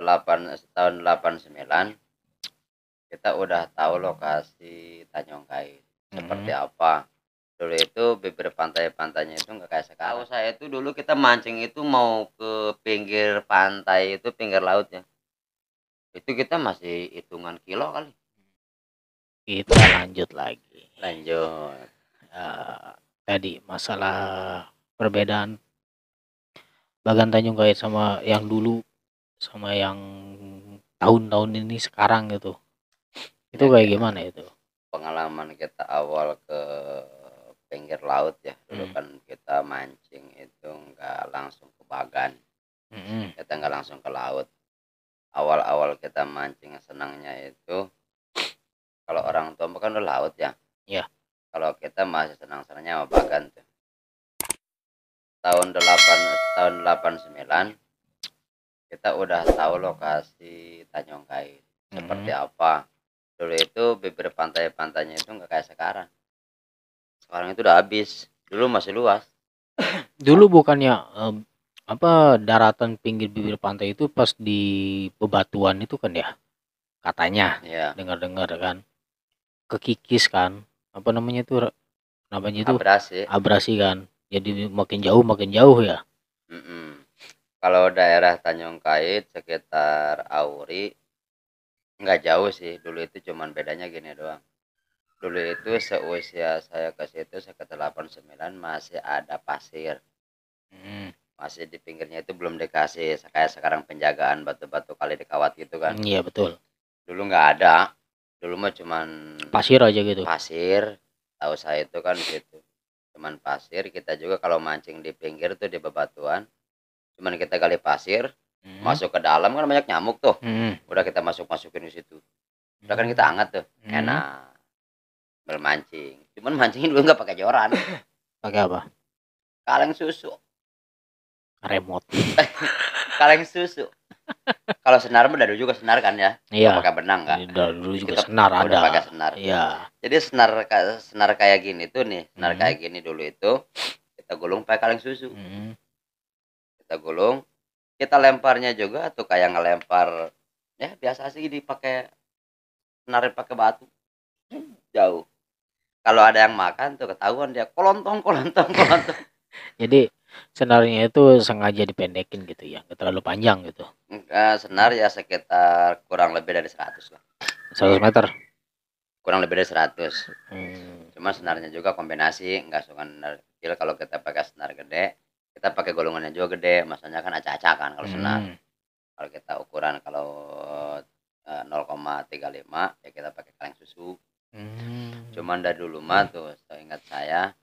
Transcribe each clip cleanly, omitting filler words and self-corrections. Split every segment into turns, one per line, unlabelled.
tahun 89 kita udah tahu lokasi Tanjung Kait seperti apa. Dulu itu bibir pantai-pantainya itu nggak kayak sekarang. Tahu saya itu dulu kita mancing itu mau ke pinggir pantai itu pinggir lautnya. Itu kita masih hitungan kilo kali.
Kita lanjut lagi.
Lanjut.
Tadi masalah perbedaan Bagan Tanjung Kait sama yang dulu sama yang tahun-tahun ini sekarang gitu. Itu kayak gimana itu?
Pengalaman kita awal ke pinggir laut ya. Dulu kan kita mancing itu nggak langsung ke Bagan. Kita nggak langsung ke laut. Awal-awal kita mancing senangnya itu kalau orang tua kan udah laut ya.
Ya.
Kalau kita masih senang-senangnya sama Bagan tuh. Tahun 89 kita udah tahu lokasi Tanjung Kait seperti apa. Dulu itu bibir pantai-pantainya itu nggak kayak sekarang. Sekarang itu udah habis. Dulu masih luas.
Dulu bukannya daratan pinggir bibir pantai itu pas di bebatuan itu kan ya? Katanya.
Ya.
Dengar-dengar kan. Kekikis kan. Apa namanya itu? Namanya itu abrasi kan. Jadi makin jauh ya.
Kalau daerah Tanjung Kait sekitar Auri nggak jauh sih. Dulu itu cuman bedanya gini doang. Dulu itu seusia saya ke situ sekitar 89 masih ada pasir. Masih di pinggirnya itu belum dikasih kayak sekarang penjagaan batu-batu kali dikawat gitu kan.
Iya betul.
Dulu nggak ada. Dulu mah cuman
pasir aja gitu.
Pasir. Tahu saya itu kan gitu. Cuman pasir. Kita juga kalau mancing di pinggir tuh di bebatuan. Cuman kita gali pasir. Masuk ke dalam kan banyak nyamuk tuh. Udah kita masukin ke situ. Udah kan kita angkat tuh. Enak. Bermancing. Cuman mancingin dulu nggak pakai joran.
Pakai apa?
Kaleng susu.
Remote.
Kaleng susu. Kalau senar mah dulu juga senar kan ya.
Iya.
Pakai benang kan.
Dulu juga kita senar ada.
Pakai senar.
Iya.
Jadi senar kayak gini tuh nih. Senar kayak gini dulu itu kita gulung pakai kaleng susu. Kita gulung. Kita lemparnya juga tuh kayak ngelempar ya biasa sih dipakai senar pakai batu. Jauh. Kalau ada yang makan tuh ketahuan dia kolontong.
Jadi senarnya itu sengaja dipendekin gitu ya, nggak terlalu panjang gitu.
Senar ya sekitar kurang lebih dari 100 lah.
100 meter.
Kurang lebih dari 100. Cuma senarnya juga kombinasi, nggak suka senar kecil. Kalau kita pakai senar gede, kita pakai golongannya juga gede. Maksudnya kan acak-acak kan kalau senar. Kalau kita ukuran kalau 0,35 ya kita pakai kaleng susu. Cuman dari dulu mah tuh seingat saya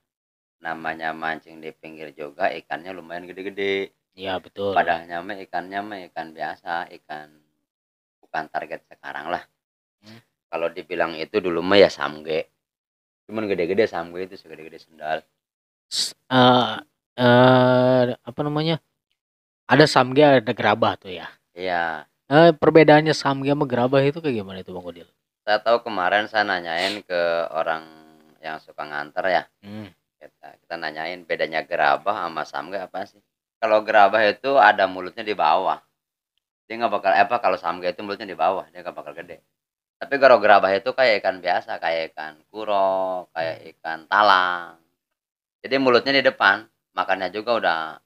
namanya mancing di pinggir juga ikannya lumayan gede-gede.
Iya betul.
Padahal ikannya mah ikan biasa, ikan bukan target sekarang lah. Kalau dibilang itu dulu mah ya samge. Cuman gede-gede samge itu segede-gede sendal.
Apa namanya? Ada samge ada gerabah tuh ya.
Iya.
Perbedaannya samge sama gerabah itu kayak gimana itu Bang Odil?
Saya tahu kemarin saya nanyain ke orang yang suka nganter ya. Kita nanyain bedanya gerabah sama samge apa sih? Kalau gerabah itu ada mulutnya di bawah. Dia nggak bakal kalau samge itu mulutnya di bawah, dia nggak bakal gede. Tapi kalau gerabah itu kayak ikan biasa, kayak ikan kuro, kayak ikan talang. Jadi mulutnya di depan, makannya juga udah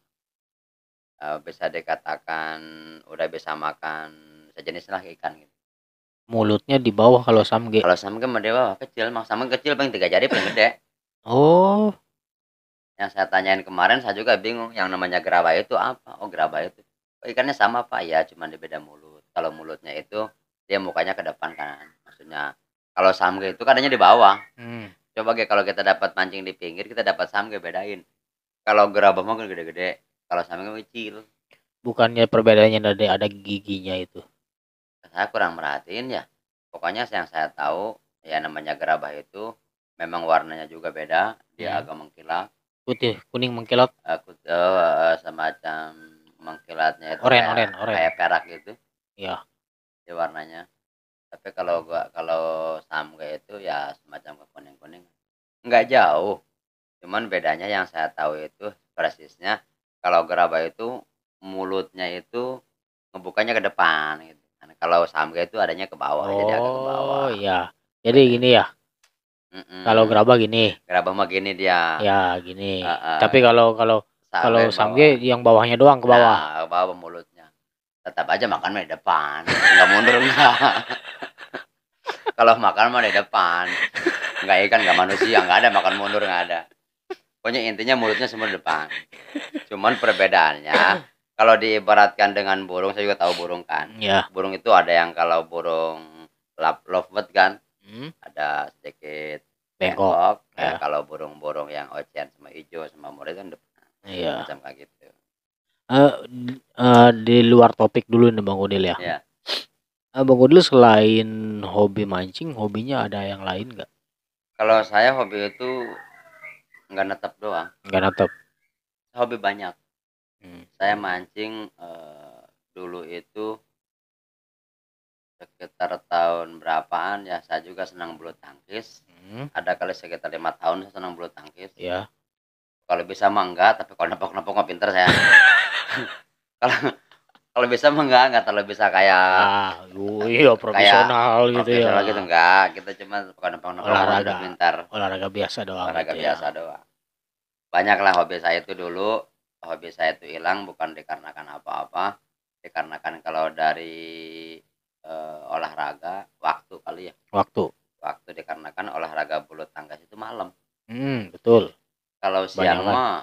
bisa dikatakan udah bisa makan sejenis lah ikan gitu.
Mulutnya di bawah kalau samge.
Kalau samge mah di bawah kecil, samge kecil paling 3 jari paling gede.
Oh.
Yang saya tanyain kemarin saya juga bingung, yang namanya gerabah itu apa? Oh gerabah itu ikannya sama Pak ya, cuma di beda mulut. Kalau mulutnya itu dia mukanya ke depan kan, maksudnya kalau samge itu kadangnya di bawah. Coba kalau kita dapat mancing di pinggir kita dapat samge bedain. Kalau gerabah mah gede-gede, kalau samge kecil.
Bukannya perbedaannya ada giginya itu?
Saya kurang merhatiin ya. Pokoknya yang saya tahu ya namanya gerabah itu memang warnanya juga beda, dia agak mengkilap.
Putih, kuning mengkilat.
Semacam mengkilatnya itu
oren.
kayak perak gitu.
Iya.
Dia warnanya. Tapi kalau samge itu ya semacam kuning-kuning. Enggak jauh. Cuman bedanya yang saya tahu itu persisnya kalau gerabah itu mulutnya itu ngebukanya ke depan gitu. Nah, kalau samge itu adanya ke bawah, jadi agak ke
Oh,
bawah.
iya. Jadi
Beda
gini
itu.
ya, kalau gerabah gini,
Gerabah mah gini dia.
ya gini. Tapi
Heeh.
kalau kalau
Samge
kalau
ke
samge
bawah.
yang bawahnya doang ke bawah.
Nah, ke bawah mulutnya. Tetap aja makan mah di depan, nggak mundur enggak. Kalau makan mah di depan. Nggak ikan, nggak manusia, nggak ada makan mundur, nggak ada. Pokoknya intinya mulutnya semua di depan. Cuman perbedaannya, kalau diibaratkan dengan burung, saya juga tahu burung kan.
Ya.
Burung itu ada yang kalau burung lovebird kan, ada sedikit
Bengkok.
bengkok.
Ya.
Kalau burung-burung yang ocean sama hijau sama murai kan depan.
Iya.
Macam kayak gitu.
Di luar topik dulu nih Bang Udil ya.
Iya.
Bang Udil selain hobi mancing, hobinya ada yang lain nggak?
Kalau saya hobi itu nggak netep doang,
Nggak natap.
hobi banyak. Saya mancing dulu itu sekitar tahun berapaan ya, saya juga senang bulu tangkis. Ada kali sekitar 5 tahun saya senang bulu tangkis.
Ya.
Kalau bisa mah enggak, tapi kalau nepok-nepok mah pinter saya. Kalau kalau bisa mah enggak terlalu bisa kayak
Iya profesional gitu ya.
profesional gitu enggak. Kita cuma kalau nepok-nepok mah udah
Olahraga,
pintar.
olahraga biasa doang
Olahraga
gitu
biasa
ya.
doang. Banyaklah hobi saya itu dulu. Hobi saya itu hilang bukan dikarenakan apa-apa, dikarenakan kalau dari olahraga waktu kali ya. Waktu dikarenakan olahraga bulu tangkis itu malam.
Betul.
Kalau siang
Banyak kan.
mah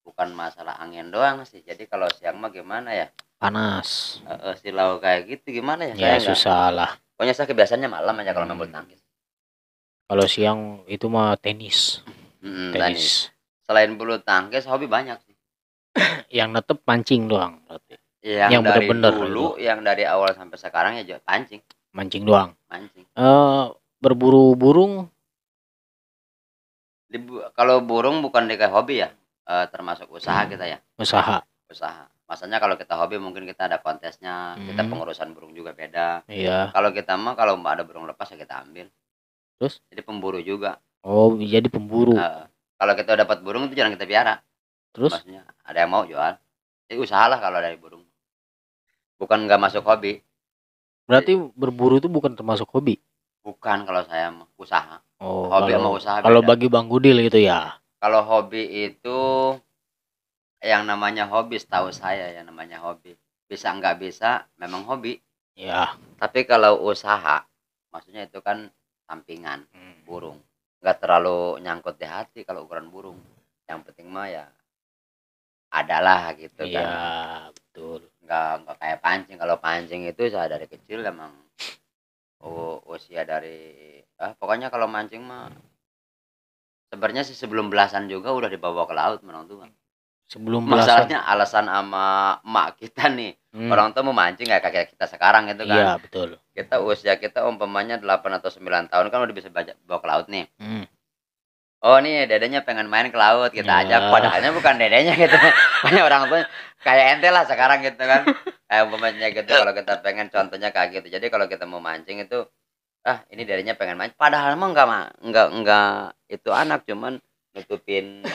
bukan masalah angin doang sih. Jadi kalau siang mah gimana ya?
Panas.
Silau kayak gitu gimana ya?
Ya
Saya enggak.
susah lah.
Pokoknya saya kebiasaannya malam aja kalau main bulu tangkis.
Kalau siang itu mah tenis.
Tenis. Selain bulu tangkis hobi banyak sih.
Yang netep pancing doang berarti.
Yang dari
bener-bener
dulu,
itu.
yang dari awal sampai sekarang ya pancing.
Mancing doang.
Mancing.
Berburu burung.
Kalau burung bukan kayak hobi ya, termasuk usaha kita ya.
Usaha.
Masanya kalau kita hobi mungkin kita ada kontesnya, kita pengurusan burung juga beda.
Iya.
Kalau kita mah kalau ada burung lepas ya kita ambil.
Terus?
Jadi pemburu juga.
Oh, jadi pemburu.
Kalau kita dapat burung itu jangan kita piara.
Terus?
Maksudnya ada yang mau jual. Jadi usahalah kalau dari burung. Bukan nggak masuk hobi.
Berarti berburu itu bukan termasuk hobi?
Bukan, kalau saya mah usaha.
Oh,
hobi sama usaha
kalau
beda.
bagi Bang Gudil gitu ya.
Kalau hobi itu yang namanya hobi, setahu saya ya namanya hobi. Bisa nggak bisa memang hobi.
Ya.
Tapi kalau usaha, maksudnya itu kan sampingan burung. Nggak terlalu nyangkut di hati kalau ukuran burung. Yang penting mah ya adalah gitu kan.
Iya, betul.
Nggak kayak pancing. Kalau pancing itu saya dari kecil emang usia dari pokoknya kalau mancing mah sebenarnya sih sebelum belasan juga udah dibawa ke laut orang tua.
Sebelum
Masalahnya alasan sama emak kita nih, orang tua mau mancing ya kayak kita sekarang gitu kan.
Iya, betul.
Kita usia kita umpamanya 8 atau 9 tahun kan udah bisa bawa ke laut nih. Oh nih dedenya pengen main ke laut, kita ajak, padahalnya bukan dedenya gitu. Makanya orang tua kayak ente lah sekarang gitu kan. Kayak umpamanya gitu kalau kita pengen, contohnya kayak gitu. Jadi kalau kita mau mancing itu ini dedenya pengen main, padahal mah enggak itu anak cuman nutupin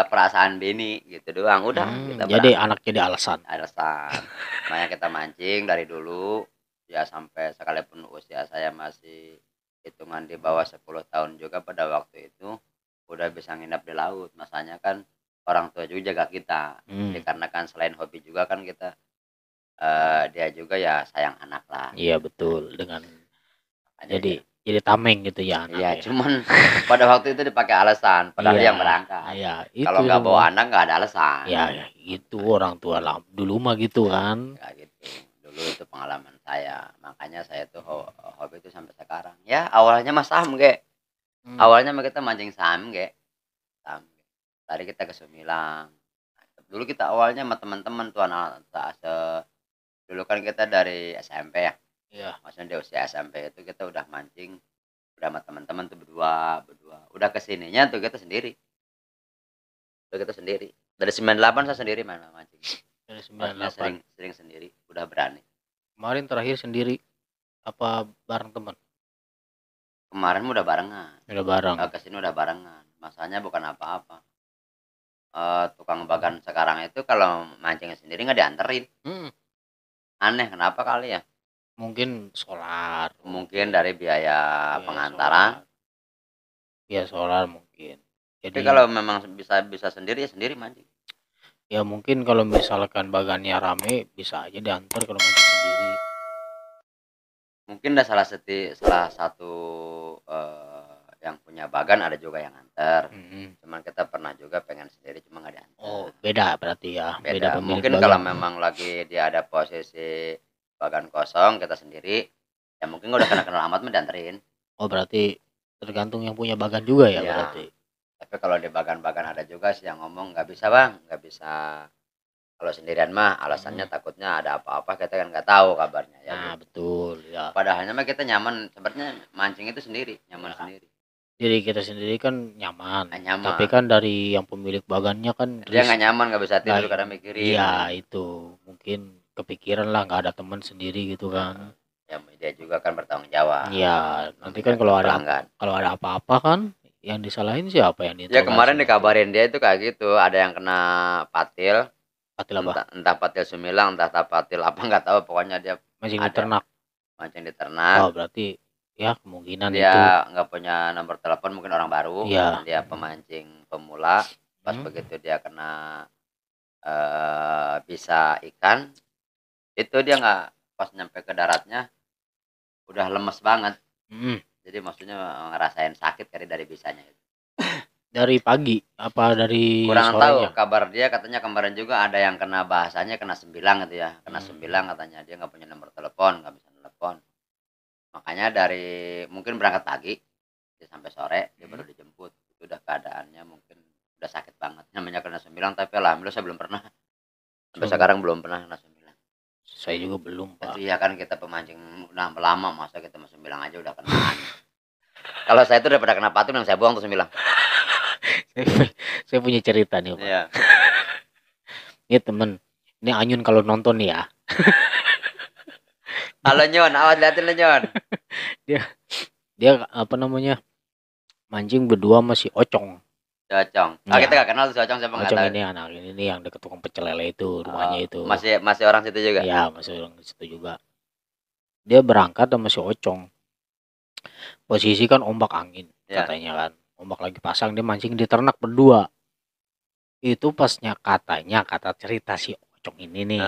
perasaan bini gitu doang. Udah kita
jadi anak jadi alasan.
Makanya kita mancing dari dulu ya sampai sekalipun usia saya masih hitungan di bawah 10 tahun juga, pada waktu itu udah bisa nginep di laut. Masanya kan orang tua juga jaga kita. Dikarenakan selain hobi juga kan kita dia juga ya sayang anak lah.
Iya betul, dengan jadi tameng gitu ya anak.
Iya, cuman pada waktu itu dipakai alasan padahal yang berangkat.
Iya,
kalau nggak bawa anak nggak ada alasan.
Ya itu orang tua dulu mah gitu kan.
Ya gitu. Dulu itu pengalaman saya. Makanya saya tuh hobi itu sampai sekarang. Ya awalnya mah samge. Awalnya mah kita mancing samge. Tadi kita ke Sumilang. Dulu kita awalnya sama teman-teman tuh anak dulu kan kita dari SMP ya.
Iya.
Maksudnya di usia SMP itu kita udah mancing, udah sama teman-teman tuh berdua. Udah kesininya tuh kita sendiri. Dari 98 saya sendiri main mancing.
Dari 98
sering sendiri, udah berani.
Kemarin terakhir sendiri apa bareng teman?
Kemarin udah barengan.
Udah bareng.
Kesini udah barengan. Masanya bukan apa-apa. Tukang bagan sekarang itu kalau mancingnya sendiri nggak dianterin. Aneh kenapa kali ya?
Mungkin solar,
Mungkin dari biaya
biaya
pengantaran.
solar, biaya solar mungkin.
Tapi
Jadi
kalau memang bisa bisa sendiri ya sendiri mancing.
ya mungkin kalau misalkan bagannya rame bisa aja diantar kalau mancing sendiri.
Mungkin salah satu yang punya bagan ada juga yang nganter. Cuman kita pernah juga pengen sendiri cuma nggak diantar.
Oh, beda berarti ya. Beda
Beda.
pemilik
Mungkin kalau
bagan.
memang lagi dia ada posisi bagan kosong kita sendiri, ya mungkin udah kenal amat mah dianterin.
Oh, berarti tergantung yang punya bagan juga ya
Iya.
berarti.
Tapi kalau di bagan-bagan ada juga sih yang ngomong nggak bisa bang, nggak bisa. Kalau sendirian mah alasannya takutnya ada apa-apa kita kan nggak tahu kabarnya ya.
Nah,
gitu.
betul ya.
Padahalnya mah kita nyaman, sebenarnya mancing itu sendiri, nyaman
Ya.
sendiri.
Jadi kita sendiri kan nyaman.
Nyaman.
Tapi kan dari yang pemilik bagannya kan
Dia nggak nyaman, nggak bisa tidur
nggak-
karena mikirin.
Iya, itu mungkin kepikiran lah nggak ada teman sendiri gitu kan.
Ya dia juga kan bertanggung jawab.
Iya, nanti kan kalau ada apa-apa kan yang disalahin siapa yang
Ya
diinterogasi
kemarin
nanti?
dikabarin dia itu kayak gitu, ada yang kena patil,
Patil apa?
entah patil sumilang, entah patil apa nggak tahu, pokoknya dia
Mancing di
ada
ternak.
mancing di ternak.
Oh, berarti ya kemungkinan itu.
Dia nggak punya nomor telepon, mungkin orang baru.
Iya.
Dia pemancing pemula. Pas begitu dia kena bisa ikan, itu dia nggak, pas nyampe ke daratnya udah lemes banget. Jadi maksudnya ngerasain sakit dari bisanya itu.
Dari pagi apa dari
Kurang
sorenya?
tahu kabar dia, katanya kemarin juga ada yang kena bahasanya kena sembilang gitu ya. Kena sembilang katanya, dia nggak punya nomor telepon, nggak bisa telepon. Makanya dari mungkin berangkat pagi dia sampai sore dia baru dijemput. Itu udah keadaannya mungkin udah sakit banget. Namanya kena sembilang, tapi alhamdulillah saya belum pernah. Sampai sekarang belum pernah kena sembilang.
Saya juga belum, Pak.
Iya kan kita pemancing udah lama, masa kita mau sembilang aja udah kena. Kalau saya itu udah pada kena patung yang saya buang tuh sembilang.
Saya punya cerita nih, Pak.
Iya.
Ini temen, ini Anyun kalau nonton nih ya.
Halo Nyon, awas liatin lo Nyon.
Dia apa namanya, mancing berdua sama si Ocong.
Ocong.
Ya.
Kita gak kenal tuh Ocong, siapa nggak tahu.
Ocong ini anak ini yang deket tukang pecel lele itu, rumahnya itu.
Masih orang situ juga?
Iya, masih orang situ juga. Dia berangkat sama si Ocong. Posisi kan ombak angin, katanya kan. Ombak lagi pasang, dia mancing di ternak berdua. Itu pasnya kata cerita si Ocong ini nih.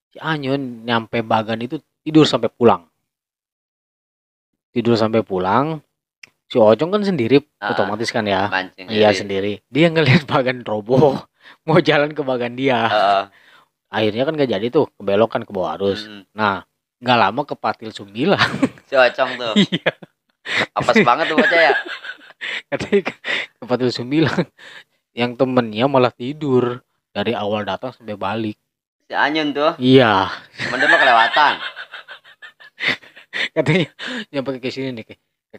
Si Anyun nyampe bagan itu tidur sampai pulang. Si Ocong kan sendiri, otomatis kan ya. Iya sendiri. Dia ngelihat bagan roboh, mau jalan ke bagan dia. Akhirnya kan gak jadi tuh, kebelokan ke bawah arus. Nah, gak lama ke patil sembilang.
Si Ocong tuh.
Iya.
Apes banget tuh bocah ya.
Katanya ke patil sembilang. Yang temennya malah tidur dari awal datang sampai balik.
Si Anyun tuh?
Iya.
Cuman dia mah kelewatan.
Katanya nyampe ke sini nih,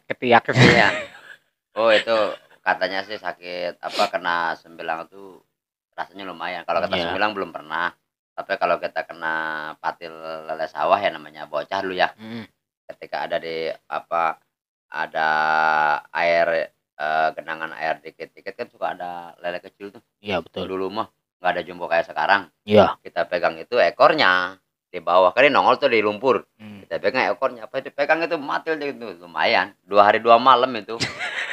ketiak.
Iya. Oh itu katanya sih sakit apa, kena sembilang tuh rasanya lumayan. Kalau kena sembilang belum pernah. Tapi kalau kita kena patil lele sawah ya, namanya bocah dulu ya. Ketika ada di apa, ada air, genangan air dikit-dikit kan suka ada lele kecil tuh.
Iya betul.
Dulu mah nggak ada jumbo kayak sekarang.
Iya.
Kita pegang itu ekornya di bawah, kan nongol tuh di lumpur. Kita pegang ekornya, apa dipegang itu mati itu lumayan. 2 hari 2 malam itu.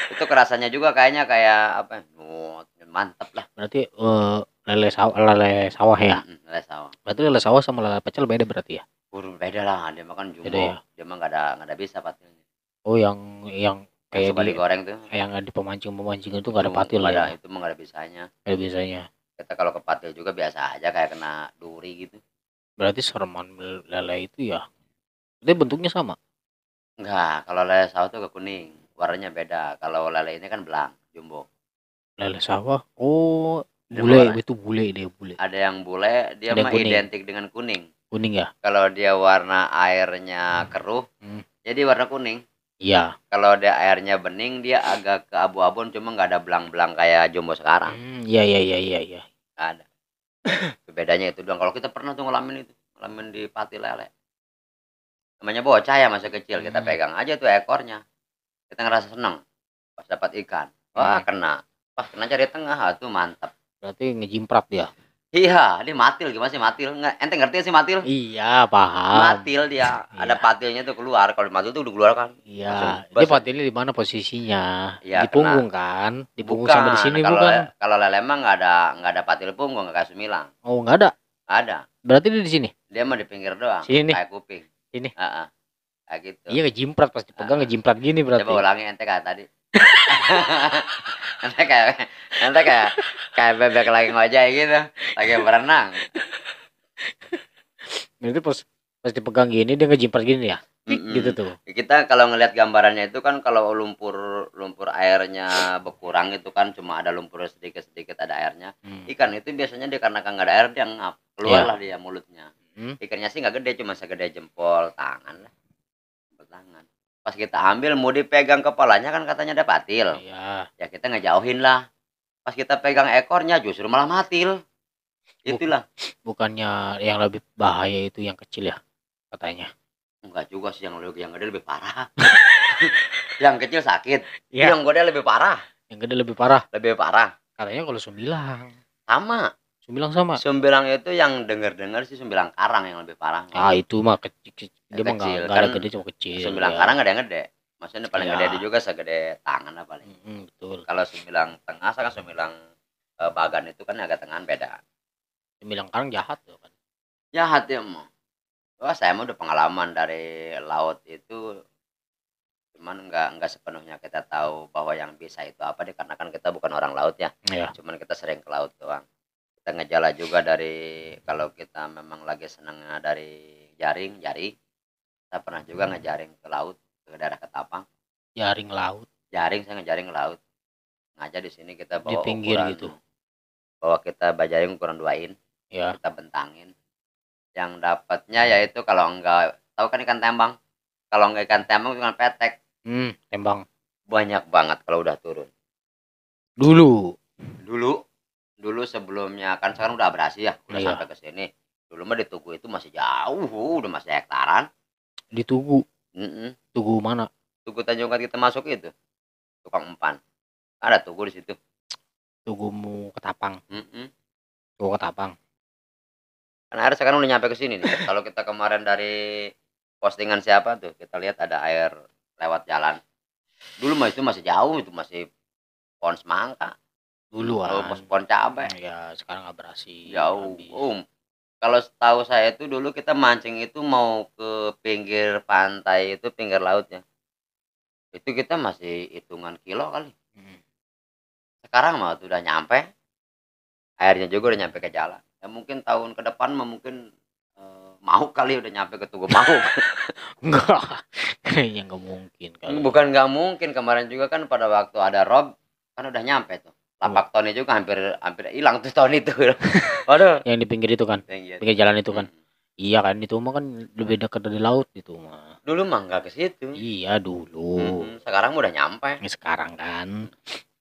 Itu kerasanya juga kayaknya kayak apa? Mantap lah.
Berarti lele sawah ya.
Lele sawah.
Berarti lele sawah sama lele pecel beda berarti ya?
Beda lah, dia makan jumbo.
Ya?
Dia mah nggak ada bisa patilnya.
Oh yang kayak
suka digoreng tuh.
Yang di pemancing itu nggak ada patil ya?
Itu mah nggak ada bisanya.
Nggak ada bisanya.
Kita kalau ke patil juga biasa aja kayak kena duri gitu.
Berarti sereman lele itu ya? Dia bentuknya sama?
Enggak, kalau lele sawah tuh ke kuning, warnanya beda. Kalau lele ini kan belang, jumbo.
Lele sawah, oh bule, itu bule dia bule.
Ada yang bule, dia mah identik dengan kuning.
Kuning ya?
Kalau dia warna airnya keruh, jadi warna kuning.
Iya.
Kalau dia airnya bening, dia agak ke abu-abu, cuma nggak ada belang-belang kayak jumbo sekarang.
Iya.
Ada. Bedanya itu doang. Kalau kita pernah tuh ngalamin di patil lele. Namanya bocah ya, masih kecil, kita pegang aja tuh ekornya. Kita ngerasa seneng pas dapat ikan. Wah, kena. Wah, kena cari tengah, tuh mantap.
Berarti ngejimprat dia.
Iya, dia matil, gimana sih matil? Ente ngerti sih matil?
Iya, paham.
Matil dia, ada
Iya.
patilnya tuh keluar, kalau matil tuh udah keluar kan, langsung
Iya, dia
bas aja.
patilnya di mana posisinya?
Iya
Di
kena
punggung kan? Di punggung sampai di
bukan,
sini
kalau
bukan?
kalau lele mah nggak ada patil punggung, nggak kayak sumilang.
Oh, nggak ada.
Ada,
Berarti dia di sini.
dia mah di pinggir doang,
Sini nih,
kayak kuping.
sini.
Heeh, kayak gitu.
Iya, ngejimprat pas dipegang
Heeh.
ngejimprat gini
Coba
berarti.
ulangi ente kayak tadi. Ente kayak ente kayak bebek lagi ngojek gitu, lagi berenang.
Berarti pas dipegang gini dia ngejimprat gini ya. Tik gitu tuh.
Kita kalau ngelihat gambarannya itu kan kalau lumpur lumpur airnya berkurang itu kan cuma ada lumpur sedikit-sedikit ada airnya. Ikan itu biasanya dikarenakan nggak ada air dia ngap, keluarlah dia mulutnya. Ikannya sih nggak gede, cuma segede jempol tangan lah, jempol tangan. Pas kita ambil mau dipegang kepalanya kan katanya ada patil.
Iya.
Ya kita ngejauhin lah. Pas kita pegang ekornya justru malah matil. Itulah.
Bukannya yang lebih bahaya itu yang kecil ya katanya.
Enggak juga sih, yang gede lebih parah. Yang kecil sakit,
Ya.
yang gede lebih parah.
Yang gede lebih parah.
Lebih parah.
Katanya kalau sumbilang.
Sama.
Sumbilang sama.
Sumbilang itu yang dengar sih sumbilang karang yang lebih parah.
Ah, itu mah kecil. Dia mah
Kecil
enggak
kan,
ada gede, cuma kecil.
sumbilang
Ya.
karang ada yang gede. Maksudnya paling
Ya.
gede itu juga segede tangan lah paling.
Betul.
Kalau sumbilang tengah sama sumbilang bagan itu kan agak tengahan beda.
Sumbilang karang jahat tuh kan.
Jahat ya mau. Wah, saya mah udah pengalaman dari laut itu, cuman nggak sepenuhnya kita tahu bahwa yang bisa itu apa dikarenakan kita bukan orang laut ya.
Iya.
Cuman kita sering ke laut doang. Kita ngejala juga dari kalau kita memang lagi senangnya dari jaring, kita pernah juga ngejaring ke laut, ke daerah Ketapang.
Jaring laut.
Jaring, saya ngejaring ke laut. Ngaja di sini kita
Di
bawa
pinggir
ukuran
gitu.
bahwa kita bajaring ukuran 2 in.
Ya.
Kita bentangin. Yang dapatnya yaitu kalau enggak tahu kan ikan tembang. Kalau enggak ikan tembang ikan petek.
Tembang.
Banyak banget kalau udah turun. Dulu sebelumnya kan sekarang udah abrasi ya, udah
Iya.
sampai ke sini. Dulu mah di Tugu itu masih jauh, udah masih hektaran.
Di Tugu. Tugu mana?
Tugu Tanjungan kita masuk itu. Tukang empan. Ada Tugu di situ.
Tugumu Ketapang. Tugu Ketapang.
Kan air sekarang udah nyampe ke sini nih. Kalau kita kemarin dari postingan siapa tuh, kita lihat ada air lewat jalan. Dulu mah itu masih jauh, itu masih pohon semangka.
Dulu
pohon cabai.
Ya, sekarang abrasi.
Jauh. Kalau setahu saya itu dulu kita mancing itu mau ke pinggir pantai itu, pinggir lautnya. Itu kita masih hitungan kilo kali. Sekarang mah udah nyampe. Airnya juga udah nyampe ke jalan. Ya mungkin tahun ke depan mah mungkin mau kali udah nyampe ke Tugu mau.
Enggak. Kayaknya enggak mungkin kali.
Bukan nggak mungkin, kemarin juga kan pada waktu ada rob kan udah nyampe tuh. Lapak Tony juga hampir hilang tuh tahun itu. Waduh.
Yang di pinggir itu kan. Pinggir jalan itu kan. Iya kan, itu mah kan lebih dekat dari laut itu mah.
Dulu mah nggak ke situ.
Iya dulu.
Sekarang udah nyampe.
Sekarang kan.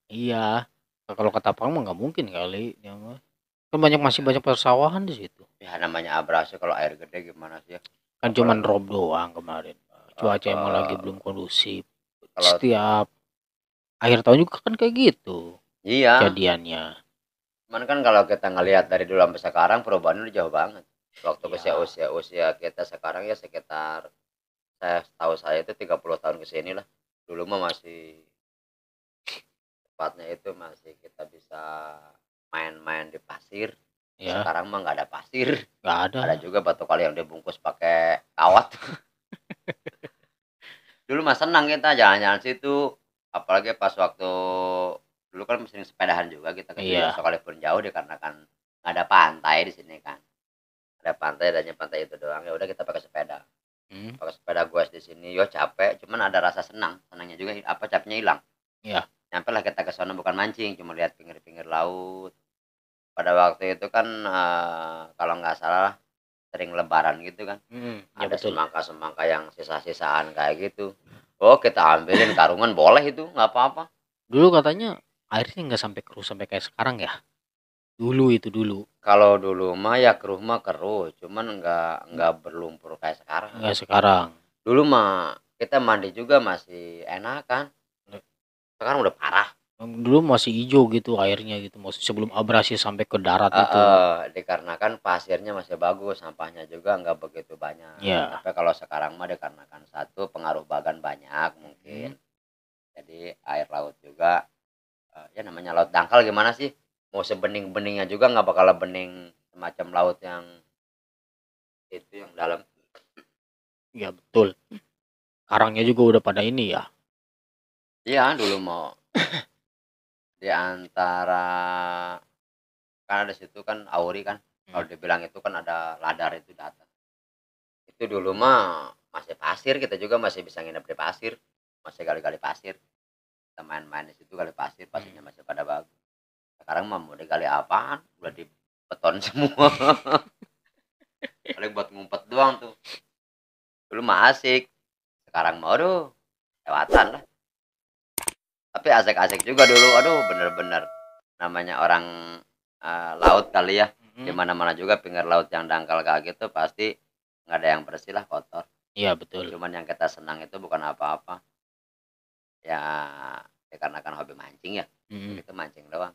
Iya. Kalau Ketapang mah nggak mungkin kali. Ya mah. Kan masih banyak persawahan di situ.
Ya namanya abrasi, kalau air gede gimana sih ya?
Kan cuman rob doang kemarin. Cuaca emang lagi belum kondusif.
Kalau
setiap akhir tahun juga kan kayak gitu.
Iya.
Kejadiannya.
Cuman kan kalau kita ngelihat dari dulu sampai sekarang perubahannya udah jauh banget. Waktu usia kita sekarang ya sekitar, saya itu 30 tahun ke sini lah. Dulu mah masih tepatnya itu masih kita bisa main-main di pasir. Ya. Sekarang mah nggak ada pasir.
Nggak ada.
Ada juga batu kali yang dibungkus pakai kawat. Dulu mah senang kita jalan-jalan situ. Apalagi pas waktu dulu kan sering sepedahan juga kita ke sini. Sekalipun jauh dikarenakan nggak ada pantai di sini kan. Ada pantai, adanya pantai itu doang. Ya udah kita pakai sepeda. Pakai sepeda goes di sini. Yo capek, cuman ada rasa senangnya juga, apa capeknya hilang. Iya. Nyampe lah kita ke sana bukan mancing, cuma lihat pinggir-pinggir laut. Pada waktu itu kan kalau nggak salah sering lebaran gitu kan. Ada semangka-semangka yang sisa-sisaan kayak gitu. Oh, kita ambilin karungan boleh itu, nggak apa-apa.
Dulu katanya airnya nggak sampai keruh sampai kayak sekarang ya. Dulu.
Kalau dulu mah ya keruh mah keruh, cuman nggak berlumpur kayak sekarang.
Nggak sekarang.
Dulu mah kita mandi juga masih enak kan. Sekarang udah parah.
Dulu masih hijau gitu airnya gitu, sebelum abrasi sampai ke darat itu.
Dikarenakan pasirnya masih bagus, sampahnya juga nggak begitu banyak.
Ya.
Tapi kalau sekarang mah dikarenakan satu pengaruh bagan banyak
Mhm.
mungkin. Jadi air laut juga ya namanya laut dangkal gimana sih? Mau sebening-beningnya juga nggak bakal bening semacam laut yang itu yang dalam.
Ya betul. Karangnya juga udah pada ini ya.
Iya, dulu mau di antara kan ada situ kan Auri kan. Kalau
Hmm.
dibilang itu kan ada ladar itu di atas. Itu dulu mah masih pasir, kita juga masih bisa nginep di pasir. Masih gali-gali pasir. Kita main-main di situ gali pasir, pasirnya masih pada bagus. Sekarang mah mau digali apaan? Udah di beton semua. Paling buat ngumpet doang tuh. Dulu mah asik. Sekarang mau aduh, lewatan lah. Tapi asik-asik juga dulu. Aduh, bener-bener namanya orang laut kali ya. Di
Mhm.
mana-mana juga pinggir laut yang dangkal kayak gitu pasti nggak ada yang bersih lah, kotor.
Iya betul.
Cuman yang kita senang itu bukan apa-apa. Ya, dikarenakan hobi mancing ya.
Mhm.
Itu mancing doang.